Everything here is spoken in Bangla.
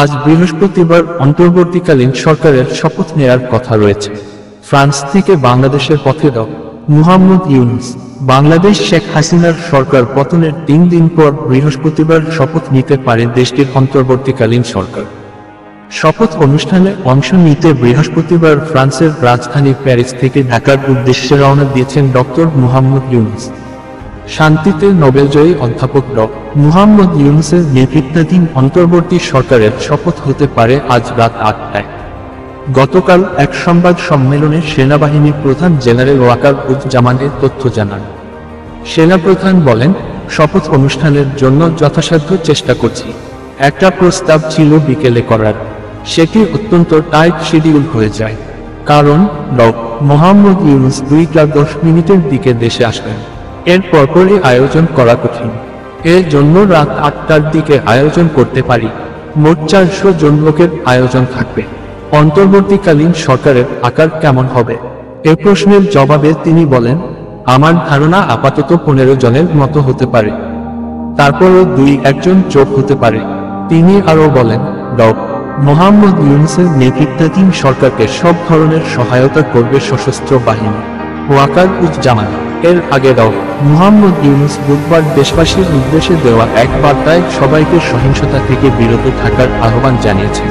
আজ বৃহস্পতিবার অন্তর্বর্তীকালীন সরকারের শপথ নেয়ার কথা রয়েছে। ফ্রান্স থেকে বাংলাদেশের পথে ড. মুহাম্মদ ইউনূস। বাংলাদেশ শেখ হাসিনার সরকার পতনের ৩ দিন পর বৃহস্পতিবার শপথ নিতে পারে দেশটির অন্তর্বর্তীকালীন সরকার। শপথ অনুষ্ঠানে অংশ নিতে বৃহস্পতিবার ফ্রান্সের রাজধানী প্যারিস থেকে ঢাকার উদ্দেশ্যে রওনা দিয়েছেন ড. মুহাম্মদ ইউনূস। শান্তিতে নোবেলজয়ী অধ্যাপক ড. মুহাম্মদ ইউনূসের নেতৃত্বাধীন অন্তর্বর্তী সরকারের শপথ হতে পারে আজ রাত ৮টায়। গতকাল এক সংবাদ সম্মেলনে সেনাবাহিনীর প্রধান জেনারেল ওয়াকার-উজ-জামান এ তথ্য জানান। সেনাপ্রধান বলেন, শপথ অনুষ্ঠানের জন্য যথাসাধ্য চেষ্টা করছি। একটা প্রস্তাব ছিল বিকেলে করার, সেটি অত্যন্ত টাইট শিডিউল হয়ে যায়, কারণ ড. মুহাম্মদ ইউনূস 2টা 10 মিনিটের দিকে দেশে আসবেন। এর পরপরই আয়োজন করা কঠিন। এর জন্য রাত ৮টার দিকে আয়োজন করতে পারি। মোট ৪০০ জন লোকের আয়োজন থাকবে। অন্তর্বর্তীকালীন সরকারের আকার কেমন হবে এ প্রশ্নের জবাবে তিনি বলেন, আমার ধারণা আপাতত 15 জনের মতো হতে পারে, তারপরও 2-1 জন যোগ হতে পারে। তিনি আরও বলেন, ড. মুহাম্মদ ইউনূসের নেতৃত্বাধীন সরকারকে সব ধরনের সহায়তা করবে সশস্ত্র বাহিনী। ওয়াকার-উজ-জামান। এর আগে ড. মুহাম্মদ ইউনূস বুধবার দেশবাসীর উদ্দেশ্যে দেওয়া এক বার্তায় সবাইকে সহিংসতা থেকে বিরত থাকার আহ্বান জানিয়েছেন।